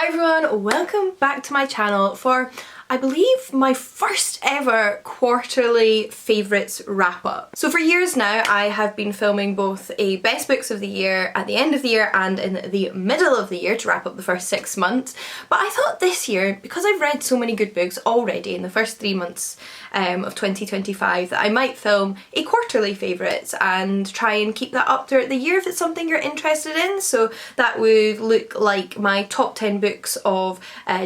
Hi everyone, welcome back to my channel for, I believe, my first ever quarterly favourites wrap up. So for years now I have been filming both a best books of the year at the end of the year and in the middle of the year to wrap up the first 6 months. But I thought this year, because I've read so many good books already in the first 3 months of 2025, that I might film a quarterly favourites and try and keep that up throughout the year if it's something you're interested in. So that would look like my top 10 books of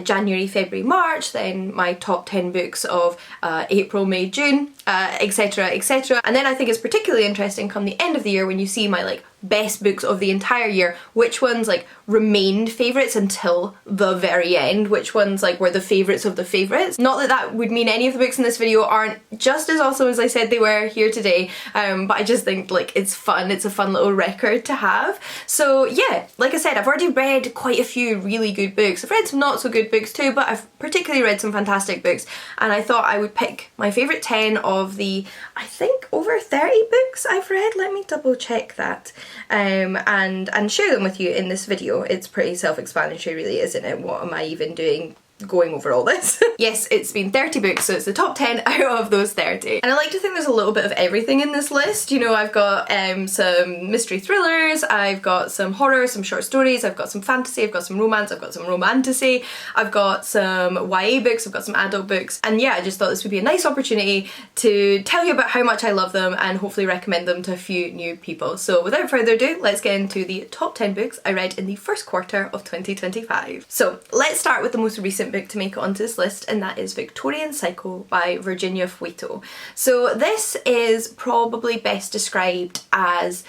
January, February, March, then my top 10 books of April, May, June, etc, etc. And then I think it's particularly interesting come the end of the year when you see my best books of the entire year, which ones remained favourites until the very end, which ones were the favourites of the favourites. Not that that would mean any of the books in this video aren't just as awesome as I said they were here today, but I just think it's fun, it's a fun little record to have. So yeah, like I said, I've already read quite a few really good books. I've read some not so good books too, but I've particularly read some fantastic books, and I thought I would pick my favourite 10 of the, I think, over 30 books I've read. Let me double check that. And share them with you in this video. It's pretty self-explanatory really, isn't it? What am I even doing going over all this? Yes, it's been 30 books, so it's the top 10 out of those 30. And I like to think there's a little bit of everything in this list. You know, I've got some mystery thrillers, I've got some horror, some short stories, I've got some fantasy, I've got some romance, I've got some romantasy, I've got some YA books, I've got some adult books, and yeah, I just thought this would be a nice opportunity to tell you about how much I love them and hopefully recommend them to a few new people. So without further ado, let's get into the top 10 books I read in the first quarter of 2025. So let's start with the most recent book to make it onto this list, and that is Victorian Psycho by Virginia Fuito. So this is probably best described as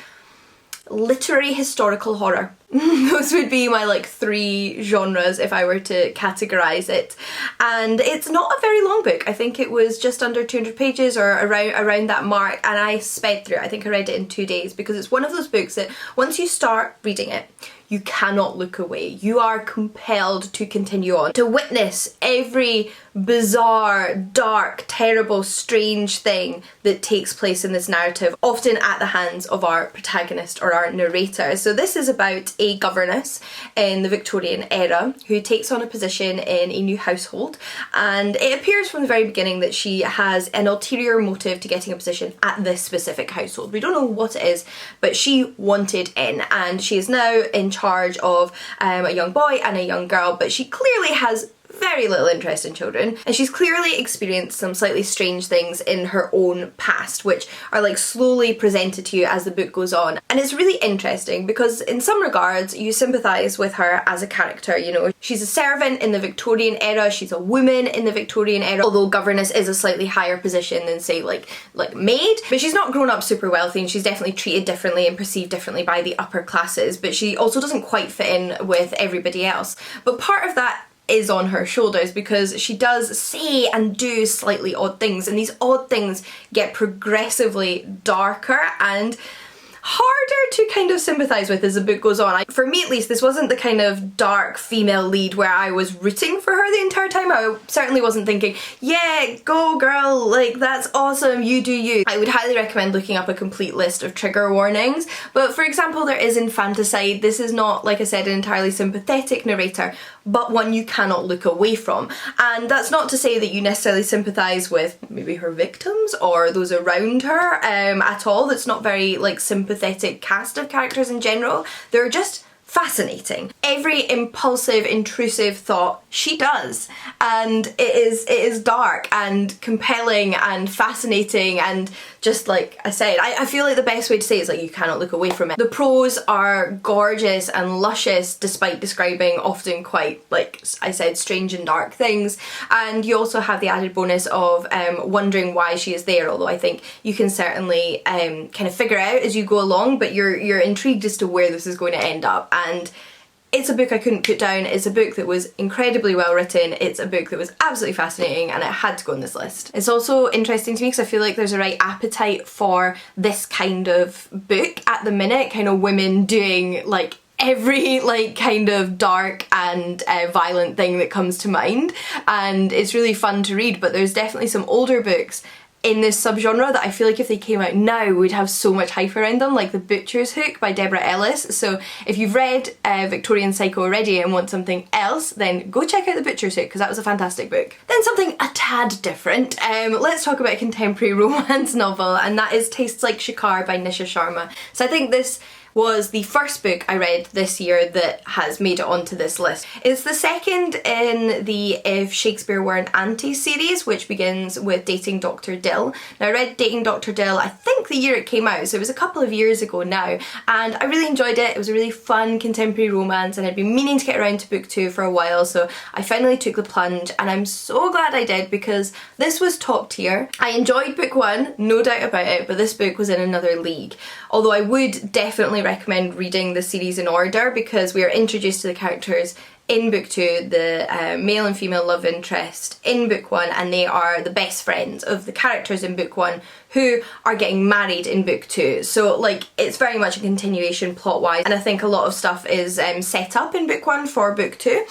literary historical horror. Those would be my 3 genres if I were to categorise it. And it's not a very long book. I think it was just under 200 pages or around that mark, and I sped through it. I think I read it in 2 days because it's one of those books that once you start reading it, you cannot look away. You are compelled to continue on, to witness every bizarre, dark, terrible, strange thing that takes place in this narrative, often at the hands of our protagonist or our narrator. So this is about a governess in the Victorian era who takes on a position in a new household, and it appears from the very beginning that she has an ulterior motive to getting a position at this specific household. We don't know what it is, but she wanted in, and she is now in charge of a young boy and a young girl, but she clearly has very little interest in children, and she's clearly experienced some slightly strange things in her own past, which are slowly presented to you as the book goes on. And it's really interesting because in some regards you sympathise with her as a character. You know, she's a servant in the Victorian era, she's a woman in the Victorian era, although governess is a slightly higher position than say like maid, but she's not grown up super wealthy, and she's definitely treated differently and perceived differently by the upper classes, but she also doesn't quite fit in with everybody else. But part of that is on her shoulders because she does say and do slightly odd things, and these odd things get progressively darker and harder to kind of sympathise with as the book goes on. For me at least, this wasn't the kind of dark female lead where I was rooting for her the entire time. I certainly wasn't thinking, yeah, go girl, that's awesome, you do you. I would highly recommend looking up a complete list of trigger warnings, but for example there is infanticide. This is not, like I said, an entirely sympathetic narrator, but one you cannot look away from. And that's not to say that you necessarily sympathise with maybe her victims or those around her at all. That's not very sympathetic cast of characters in general. They're just fascinating. Every impulsive, intrusive thought she does, and it is dark and compelling and fascinating, and just like I said, I feel like the best way to say it is you cannot look away from it. The prose are gorgeous and luscious despite describing often quite, like I said, strange and dark things, and you also have the added bonus of wondering why she is there, although I think you can certainly kind of figure out as you go along, but you're intrigued as to where this is going to end up. And it's a book I couldn't put down. It's a book that was incredibly well written. It's a book that was absolutely fascinating, and it had to go on this list. It's also interesting to me because I feel like there's a right appetite for this kind of book at the minute, kind of women doing every kind of dark and violent thing that comes to mind, and it's really fun to read. But there's definitely some older books in this subgenre that I feel like if they came out now would have so much hype around them, like The Butcher's Hook by Deborah Ellis. So if you've read Victorian Psycho already and want something else, then go check out The Butcher's Hook, because that was a fantastic book. Then something a tad different. Let's talk about a contemporary romance novel, and that is Tastes Like Shakkar by Nisha Sharma. So I think this was the first book I read this year that has made it onto this list. It's the second in the If Shakespeare Were an Auntie series, which begins with Dating Dr. Dill. Now I read Dating Dr. Dill I think the year it came out, so it was a couple of years ago now, and I really enjoyed it. It was a really fun contemporary romance, and I'd been meaning to get around to book 2 for a while, so I finally took the plunge, and I'm so glad I did, because this was top tier. I enjoyed book 1, no doubt about it, but this book was in another league. Although I would definitely recommend reading the series in order, because we are introduced to the characters in book 2, the male and female love interest in book 1, and they are the best friends of the characters in book 1 who are getting married in book 2. So like, it's very much a continuation plot wise, and I think a lot of stuff is set up in book 1 for book 2.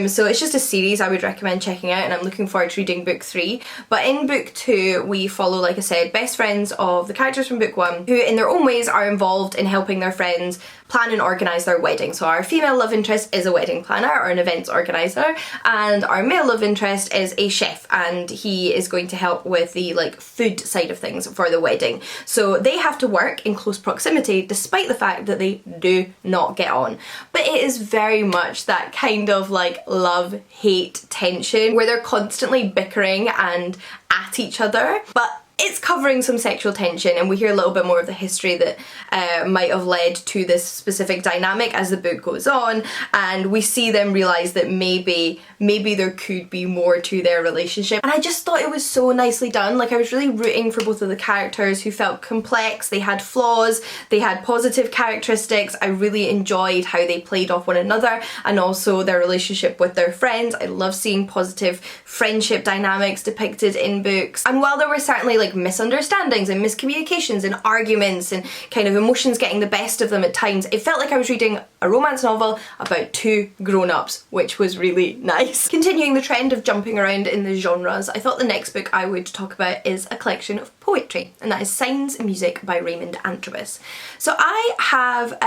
So it's just a series I would recommend checking out, and I'm looking forward to reading book 3. But in book 2 we follow, like I said, best friends of the characters from book 1 who in their own ways are involved in helping their friends plan and organise their wedding. So our female love interest is a wedding planner or an events organiser, and our male love interest is a chef, and he is going to help with the like food side of things for the wedding. So they have to work in close proximity despite the fact that they do not get on. But it is very much that kind of like love-hate tension where they're constantly bickering and at each other, but it's covering some sexual tension, and we hear a little bit more of the history that might have led to this specific dynamic as the book goes on, and we see them realise that maybe there could be more to their relationship. And I just thought it was so nicely done. Like, I was really rooting for both of the characters, who felt complex, they had flaws, they had positive characteristics. I really enjoyed how they played off one another, and also their relationship with their friends. I love seeing positive friendship dynamics depicted in books. And while there were certainly like misunderstandings and miscommunications and arguments and kind of emotions getting the best of them at times, it felt like I was reading a romance novel about 2 grown-ups, which was really nice. Continuing the trend of jumping around in the genres, I thought the next book I would talk about is a collection of poetry, and that is Signs and Music by Raymond Antrobus. So I have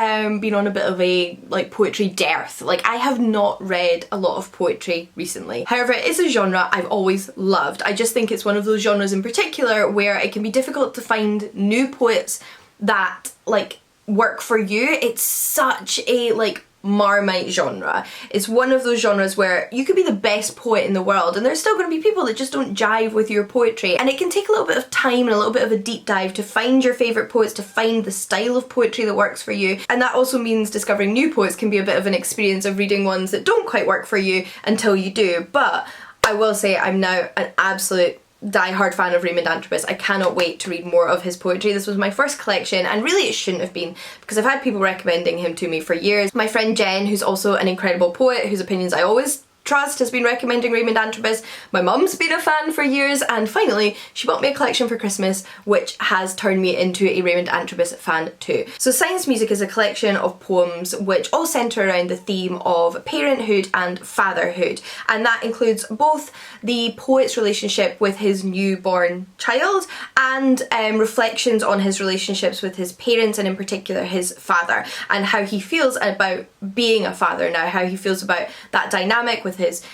been on a bit of a like poetry dearth. Like, I have not read a lot of poetry recently. However, it is a genre I've always loved. I just think it's one of those genres in particular where it can be difficult to find new poets that like work for you. It's such a like Marmite genre. It's one of those genres where you could be the best poet in the world and there's still going to be people that just don't jive with your poetry, and it can take a little bit of time and a little bit of a deep dive to find your favourite poets, to find the style of poetry that works for you. And that also means discovering new poets can be a bit of an experience of reading ones that don't quite work for you until you do. But I will say I'm now an absolute die-hard fan of Raymond Antrobus. I cannot wait to read more of his poetry. This was my first collection, and really it shouldn't have been, because I've had people recommending him to me for years. My friend Jen, who's also an incredible poet whose opinions I always trust, has been recommending Raymond Antrobus. My mum's been a fan for years, and finally she bought me a collection for Christmas, which has turned me into a Raymond Antrobus fan too. So Signs Music is a collection of poems which all centre around the theme of parenthood and fatherhood, and that includes both the poet's relationship with his newborn child and reflections on his relationships with his parents, and in particular his father, and how he feels about being a father now, how he feels about that dynamic with his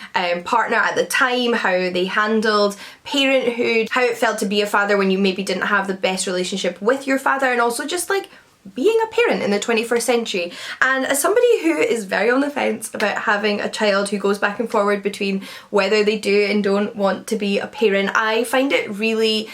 partner at the time, how they handled parenthood, how it felt to be a father when you maybe didn't have the best relationship with your father, and also just like being a parent in the 21st century. And as somebody who is very on the fence about having a child who goes back and forward between whether they do and don't want to be a parent, I find it really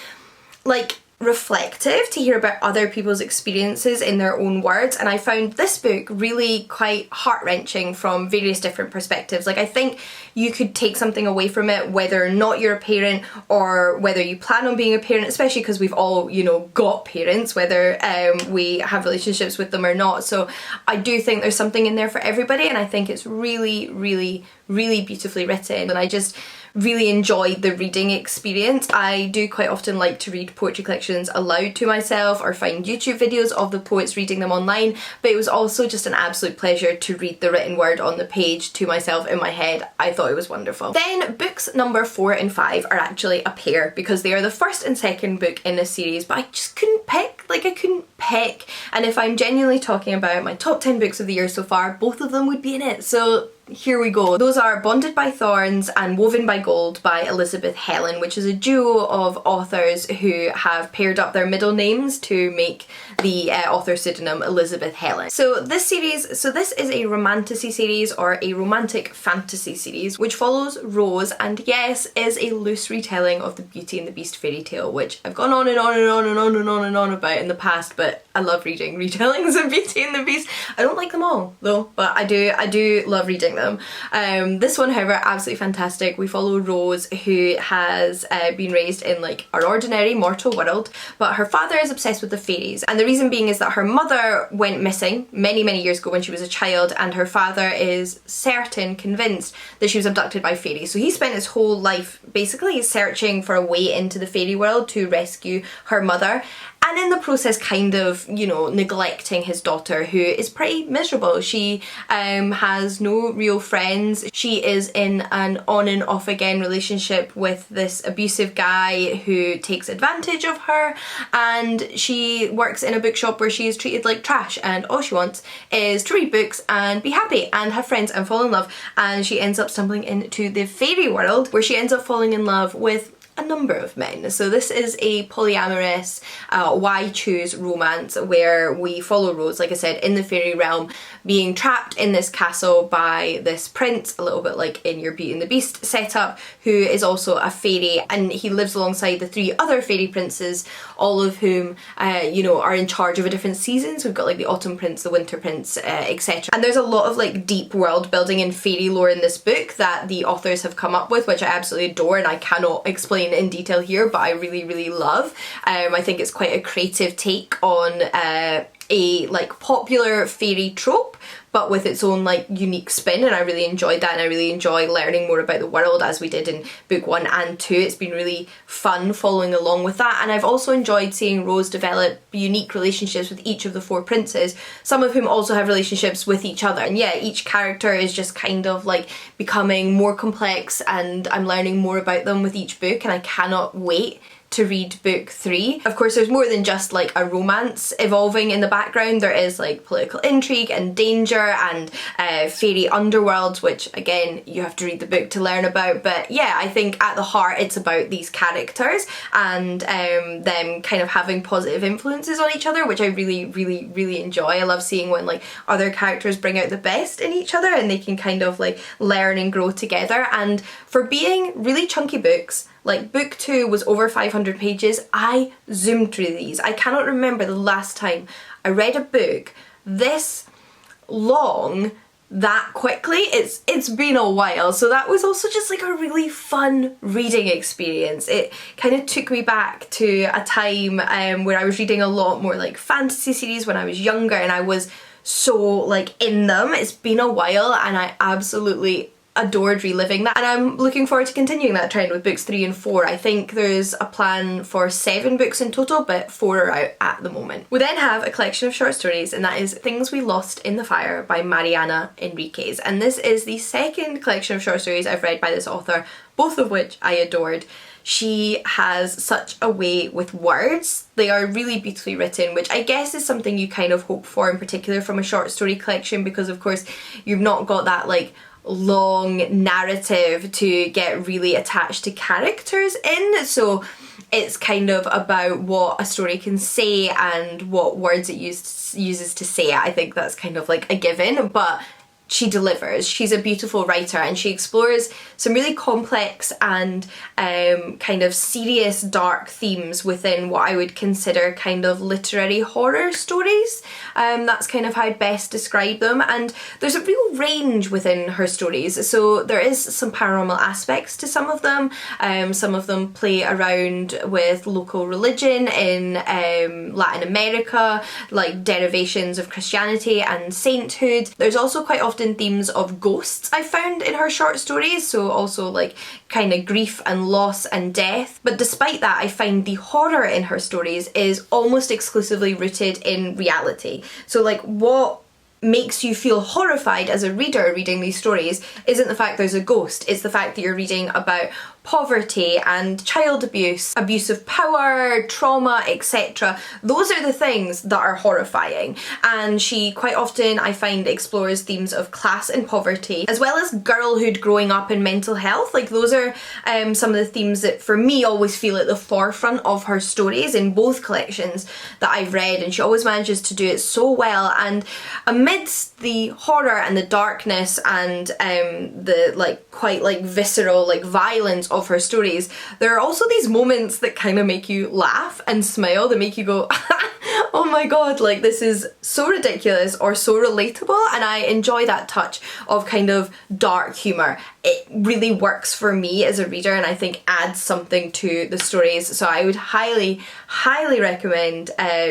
like reflective to hear about other people's experiences in their own words, and I found this book really quite heart-wrenching from various different perspectives. Like, I think you could take something away from it whether or not you're a parent, or whether you plan on being a parent, especially because we've all, you know, got parents, whether we have relationships with them or not. So I do think there's something in there for everybody, and I think it's really, really, really beautifully written, and I just really enjoyed the reading experience. I do quite often like to read poetry collections aloud to myself or find YouTube videos of the poets reading them online, but it was also just an absolute pleasure to read the written word on the page to myself in my head. I thought it was wonderful. Then books number 4 and 5 are actually a pair because they are the first and second book in this series, but I just couldn't pick. Like, I couldn't pick. And if I'm genuinely talking about my top 10 books of the year so far, both of them would be in it. So here we go. Those are Bonded by Thorns and Woven by Gold by Elizabeth Helen, which is a duo of authors who have paired up their middle names to make the author pseudonym Elizabeth Helen. So this is a romantasy series, or a romantic fantasy series, which follows Rose and, yes, is a loose retelling of the Beauty and the Beast fairy tale, which I've gone on and on and on and on and on and on about in the past, but I love reading retellings of Beauty and the Beast. I don't like them all though, but I do love reading them. This one, however, absolutely fantastic. We follow Rose, who has been raised in like our ordinary mortal world, but her father is obsessed with the fairies, and the reason being is that her mother went missing many years ago when she was a child, and her father is convinced that she was abducted by fairies. So he spent his whole life basically searching for a way into the fairy world to rescue her mother, and in the process kind of, you know, neglecting his daughter, who is pretty miserable. She has no real friends. She is in an on and off again relationship with this abusive guy who takes advantage of her, and she works in a bookshop where she is treated like trash, and all she wants is to read books and be happy and have friends and fall in love. And she ends up stumbling into the fairy world, where she ends up falling in love with a number of men. So this is a polyamorous why choose romance where we follow Rose, like I said, in the fairy realm, being trapped in this castle by this prince, a little bit like in your Beauty and the Beast setup, who is also a fairy, and he lives alongside the 3 other fairy princes, all of whom you know, are in charge of a different season. So we've got like the Autumn Prince, the Winter Prince, etc. And there's a lot of like deep world building and fairy lore in this book that the authors have come up with, which I absolutely adore and I cannot explain in detail here, but I really love. I think it's quite a creative take on a like popular fairy trope, but with its own like unique spin, and I really enjoyed that, and I really enjoy learning more about the world as we did in book 1 and 2. It's been really fun following along with that, and I've also enjoyed seeing Rose develop unique relationships with each of the 4 princes, some of whom also have relationships with each other, and yeah, each character is just kind of like becoming more complex, and I'm learning more about them with each book, and I cannot wait to read book 3. Of course, there's more than just like a romance evolving in the background. There is like political intrigue and danger and fairy underworlds, which again, you have to read the book to learn about. But yeah, I think at the heart it's about these characters and them kind of having positive influences on each other, which I really enjoy. I love seeing when like other characters bring out the best in each other and they can kind of like learn and grow together. And for being really chunky books, like book 2 was over 500 pages. I zoomed through these. I cannot remember the last time I read a book this long that quickly. It's been a while, so that was also just like a really fun reading experience. It kind of took me back to a time where I was reading a lot more like fantasy series when I was younger, and I was so like in them. It's been a while and I absolutely adored reliving that, and I'm looking forward to continuing that trend with books 3 and 4. I think there's a plan for 7 books in total, but 4 are out at the moment. We then have a collection of short stories, and that is Things We Lost in the Fire by Mariana Enriquez, and this is the second collection of short stories I've read by this author, both of which I adored. She has such a way with words. They are really beautifully written, which I guess is something you kind of hope for in particular from a short story collection, because of course you've not got that like long narrative to get really attached to characters in, so it's kind of about what a story can say and what words it uses to say it. I think that's kind of like a given, but she delivers. She's a beautiful writer and she explores some really complex and kind of serious dark themes within what I would consider kind of literary horror stories. That's kind of how I'd best describe them, and there's a real range within her stories. So there is some paranormal aspects to some of them. Some of them play around with local religion in Latin America, like derivations of Christianity and sainthood. There's also quite often often themes of ghosts I found in her short stories, so also like kind of grief and loss and death. But despite that, I find the horror in her stories is almost exclusively rooted in reality. So like what makes you feel horrified as a reader reading these stories isn't the fact there's a ghost, it's the fact that you're reading about poverty and child abuse, abuse of power, trauma, etc. Those are the things that are horrifying. And she quite often, I find, explores themes of class and poverty, as well as girlhood, growing up, and mental health. Like those are some of the themes that for me always feel at the forefront of her stories in both collections that I've read, and she always manages to do it so well. And amidst the horror and the darkness and the like quite like visceral like violence of her stories, there are also these moments that kind of make you laugh and smile, that make you go oh my god, like this is so ridiculous or so relatable, and I enjoy that touch of kind of dark humour. It really works for me as a reader, and I think adds something to the stories. So I would highly recommend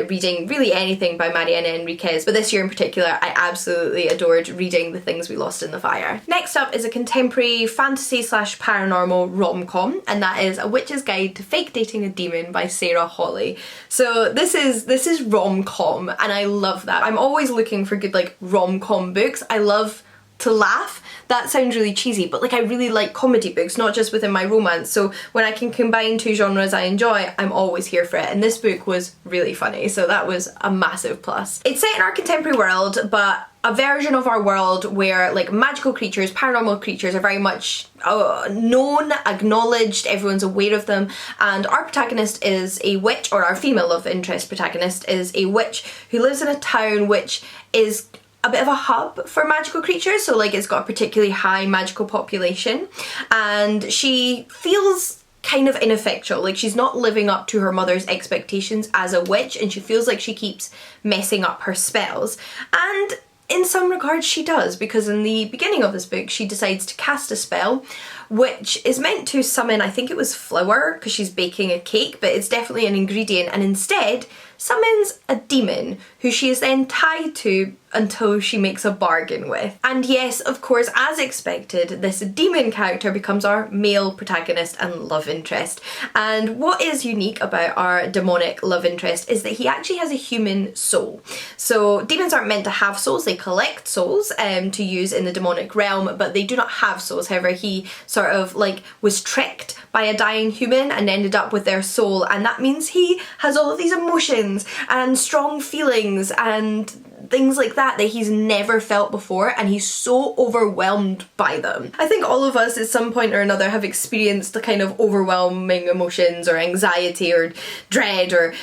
reading really anything by Mariana Enriquez, but this year in particular I absolutely adored reading The Things We Lost in the Fire. Next up is a contemporary fantasy / paranormal rom-com, and that is A Witch's Guide to Fake Dating a Demon by Sarah Hawley. So this is rom-com, and I love that. I'm always looking for good like rom-com books. I love to laugh. That sounds really cheesy, but like I really like comedy books, not just within my romance. So when I can combine two genres I enjoy, I'm always here for it. And this book was really funny, so that was a massive plus. It's set in our contemporary world, but a version of our world where like magical creatures, paranormal creatures are very much known, acknowledged, everyone's aware of them, and our protagonist is a witch, or our female love interest protagonist is a witch who lives in a town which is a bit of a hub for magical creatures, so like it's got a particularly high magical population, and she feels kind of ineffectual, like she's not living up to her mother's expectations as a witch, and she feels like she keeps messing up her spells. And in some regards she does, because in the beginning of this book she decides to cast a spell which is meant to summon, I think it was flour, because she's baking a cake, but it's definitely an ingredient, and instead summons a demon who she is then tied to until she makes a bargain with. And yes, of course, as expected, this demon character becomes our male protagonist and love interest. And what is unique about our demonic love interest is that he actually has a human soul. So demons aren't meant to have souls, they collect souls to use in the demonic realm, but they do not have souls. However, he sort of like was tricked by a dying human and ended up with their soul, and that means he has all of these emotions and strong feelings and things like that he's never felt before, and he's so overwhelmed by them. I think all of us at some point or another have experienced the kind of overwhelming emotions or anxiety or dread or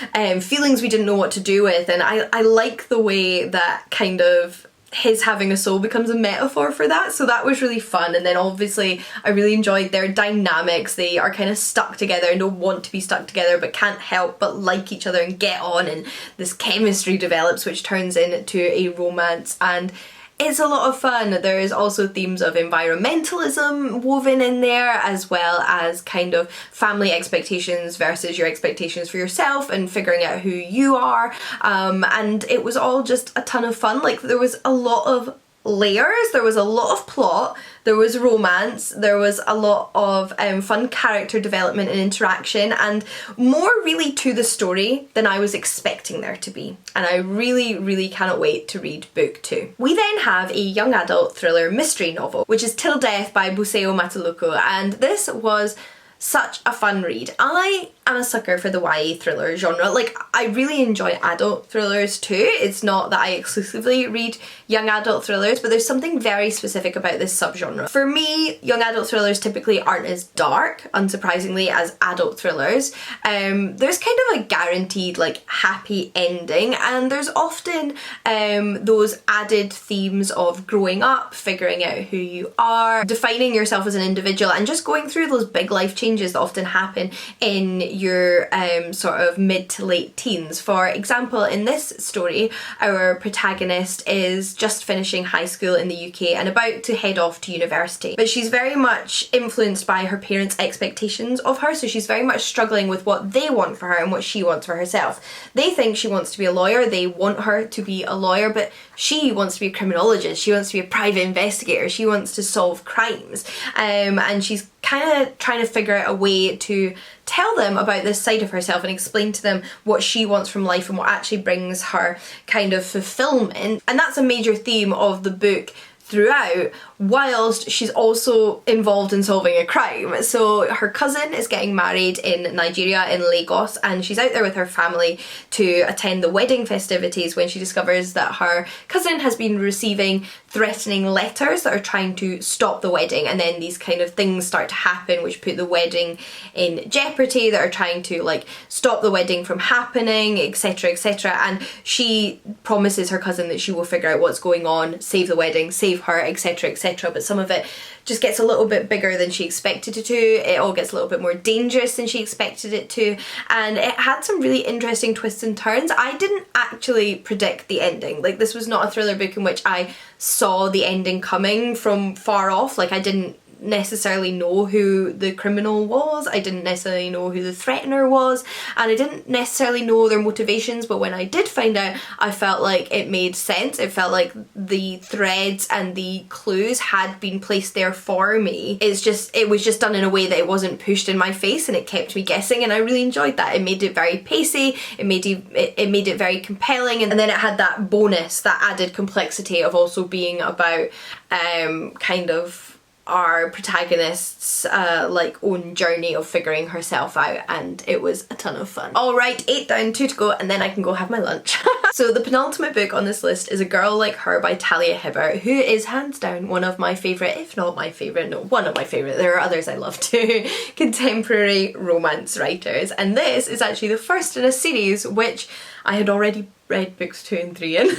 feelings we didn't know what to do with, and I like the way that kind of his having a soul becomes a metaphor for that, so that was really fun. And then obviously I really enjoyed their dynamics. They are kind of stuck together and don't want to be stuck together but can't help but like each other and get on, and this chemistry develops which turns into a romance, and it's a lot of fun. There is also themes of environmentalism woven in there, as well as kind of family expectations versus your expectations for yourself and figuring out who you are. And it was all just a ton of fun. Like there was a lot of layers, there was a lot of plot, there was romance, there was a lot of fun character development and interaction, and more really to the story than I was expecting there to be. And I really cannot wait to read book 2. We then have a young adult thriller mystery novel, which is Till Death by Buseo Mataluco, and this was such a fun read. I am a sucker for the YA thriller genre. Like, I really enjoy adult thrillers too. It's not that I exclusively read young adult thrillers, but there's something very specific about this subgenre. For me, young adult thrillers typically aren't as dark, unsurprisingly, as adult thrillers. There's kind of a guaranteed like happy ending, and there's often those added themes of growing up, figuring out who you are, defining yourself as an individual, and just going through those big life changes changes that often happen in your sort of mid to late teens. For example, in this story, our protagonist is just finishing high school in the UK and about to head off to university. But she's very much influenced by her parents' expectations of her, so she's very much struggling with what they want for her and what she wants for herself. They think she wants to be a lawyer, they want her to be a lawyer, but she wants to be a criminologist, she wants to be a private investigator, she wants to solve crimes. And she's kind of trying to figure out a way to tell them about this side of herself and explain to them what she wants from life and what actually brings her kind of fulfillment. And that's a major theme of the book throughout, whilst she's also involved in solving a crime. So her cousin is getting married in Nigeria, in Lagos, and she's out there with her family to attend the wedding festivities when she discovers that her cousin has been receiving threatening letters that are trying to stop the wedding, and then these kind of things start to happen which put the wedding in jeopardy, that are trying to like stop the wedding from happening, etc, etc. And she promises her cousin that she will figure out what's going on, save the wedding, save her, etc, etc. But some of it just gets a little bit bigger than she expected it to. It all gets a little bit more dangerous than she expected it to, and it had some really interesting twists and turns. I didn't actually predict the ending. Like, this was not a thriller book in which I saw the ending coming from far off. Like, I didn't necessarily know who the criminal was, I didn't necessarily know who the threatener was, and I didn't necessarily know their motivations, but when I did find out, I felt like it made sense. It felt like the threads and the clues had been placed there for me. It was just done in a way that it wasn't pushed in my face, and it kept me guessing, and I really enjoyed that. It made it very pacey, it made it very compelling, and then it had that bonus, that added complexity of also being about kind of our protagonist's like own journey of figuring herself out, and it was a ton of fun. Alright, 8 down, 2 to go, and then I can go have my lunch. So the penultimate book on this list is A Girl Like Her by Talia Hibbert, who is hands down one of my favourite, if not my favourite, no, one of my favourite, there are others I love too, contemporary romance writers. And this is actually the first in a series which I had already read books 2 and 3 in.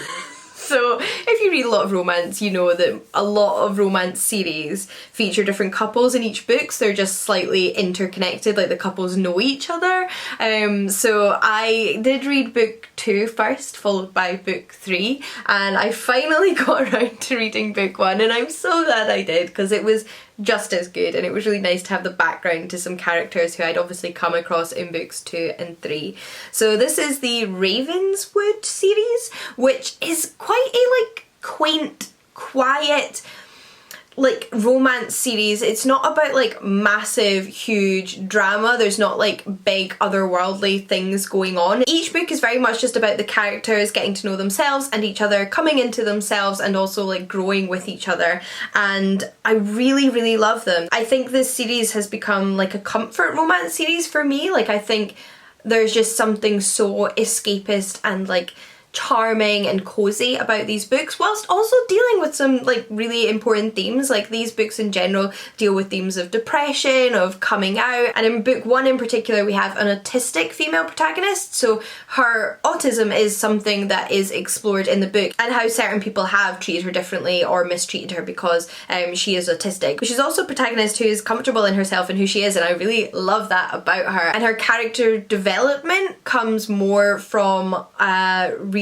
So if you read a lot of romance, you know that a lot of romance series feature different couples in each book, so they're just slightly interconnected, like the couples know each other. So I did read book 2 first, followed by book 3, and I finally got around to reading book 1, and I'm so glad I did, because it was just as good, and it was really nice to have the background to some characters who I'd obviously come across in books 2 and 3. So this is the Ravenswood series, which is quite a like quaint, quiet, like romance series. It's not about like massive huge drama, there's not like big otherworldly things going on. Each book is very much just about the characters getting to know themselves and each other, coming into themselves, and also like growing with each other, and I really love them. I think this series has become like a comfort romance series for me. Like, I think there's just something so escapist and like charming and cozy about these books, whilst also dealing with some like really important themes. Like, these books in general deal with themes of depression, of coming out, and in book 1 in particular we have an autistic female protagonist, so her autism is something that is explored in the book, and how certain people have treated her differently or mistreated her because she is autistic. But she's also a protagonist who is comfortable in herself and who she is, and I really love that about her. And her character development comes more from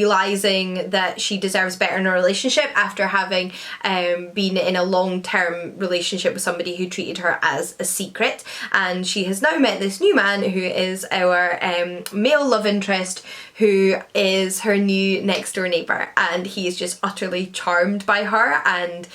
realising that she deserves better in a relationship after having been in a long-term relationship with somebody who treated her as a secret, and she has now met this new man who is our male love interest, who is her new next door neighbour, and he is just utterly charmed by her and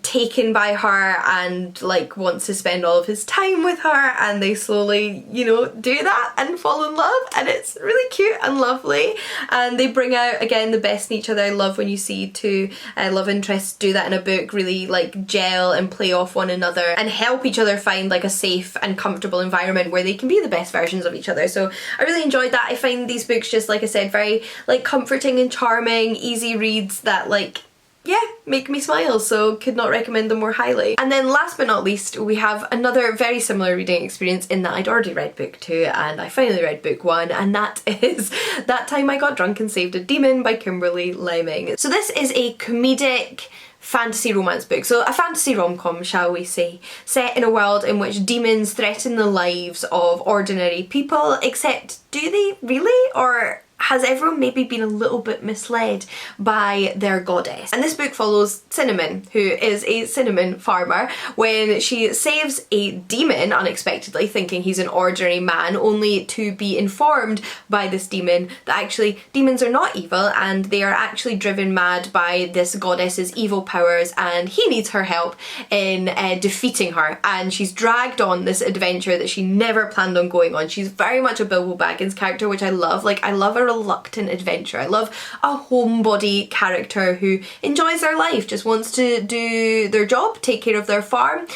taken by her and like wants to spend all of his time with her, and they slowly, you know, do that and fall in love, and it's really cute and lovely, and they bring out again the best in each other. I love when you see two love interests do that in a book, really like gel and play off one another and help each other find like a safe and comfortable environment where they can be the best versions of each other. So I really enjoyed that. I find these books, just like I said, very like comforting and charming, easy reads that like, yeah, make me smile, so could not recommend them more highly. And then last but not least, we have another very similar reading experience in that I'd already read book 2 and I finally read book 1, and that is That Time I Got Drunk and Saved a Demon by Kimberly Lemming. So this is a comedic fantasy romance book. So a fantasy rom-com, shall we say, set in a world in which demons threaten the lives of ordinary people, except do they really? Or has everyone maybe been a little bit misled by their goddess? And this book follows Cinnamon, who is a cinnamon farmer, when she saves a demon unexpectedly, thinking he's an ordinary man, only to be informed by this demon that actually demons are not evil and they are actually driven mad by this goddess's evil powers, and he needs her help in defeating her. And she's dragged on this adventure that she never planned on going on. She's very much a Bilbo Baggins character, which I love. Like, I love a reluctant adventurer. I love a homebody character who enjoys their life, just wants to do their job, take care of their farm,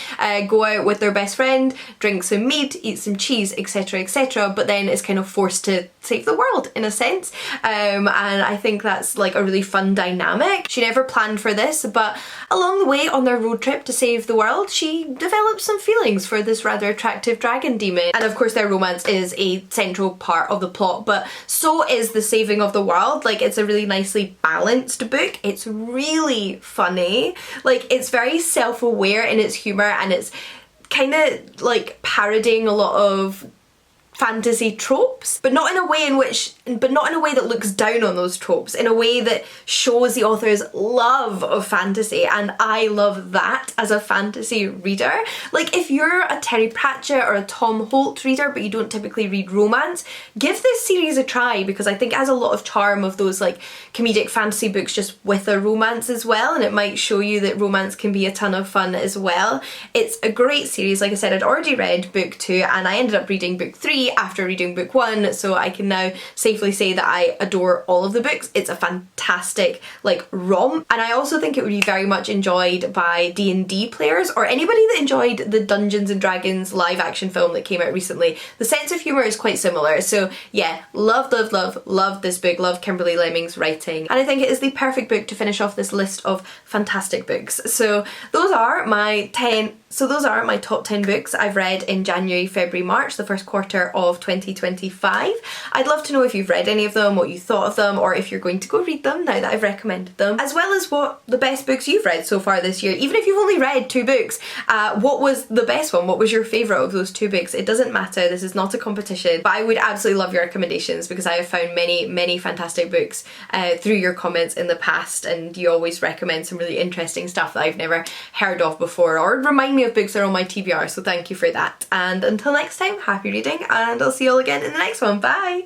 go out with their best friend, drink some mead, eat some cheese, etc, etc, but then is kind of forced to save the world in a sense. And I think that's like a really fun dynamic. She never planned for this, but along the way on their road trip to save the world, she develops some feelings for this rather attractive dragon demon. And of course their romance is a central part of the plot, but so is the saving of the world. Like, it's a really nicely balanced book. It's really funny. Like, it's very self-aware in its humour, and it's kind of like parodying a lot of fantasy tropes, but not in a way that looks down on those tropes, in a way that shows the author's love of fantasy, and I love that as a fantasy reader. Like, if you're a Terry Pratchett or a Tom Holt reader but you don't typically read romance, give this series a try, because I think it has a lot of charm of those like comedic fantasy books just with a romance as well, and it might show you that romance can be a ton of fun as well. It's a great series. Like I said, I'd already read book 2 and I ended up reading book 3 after reading book 1, so I can now safely say that I adore all of the books. It's a fantastic like romp, and I also think it would be very much enjoyed by D&D players or anybody that enjoyed the Dungeons and Dragons live action film that came out recently. The sense of humour is quite similar, so yeah, love this book, love Kimberly Lemming's writing, and I think it is the perfect book to finish off this list of fantastic books. So those are my top 10 books I've read in January, February, March, the first quarter of 2025. I'd love to know if you've read any of them, what you thought of them, or if you're going to go read them now that I've recommended them, as well as what the best books you've read so far this year. Even if you've only read 2 books, what was the best one? What was your favourite of those 2 books? It doesn't matter, this is not a competition, but I would absolutely love your recommendations, because I have found many fantastic books through your comments in the past, and you always recommend some really interesting stuff that I've never heard of before, or remind me of books that are on my TBR, so thank you for that. And until next time, happy reading, and I'll see you all again in the next one. Bye!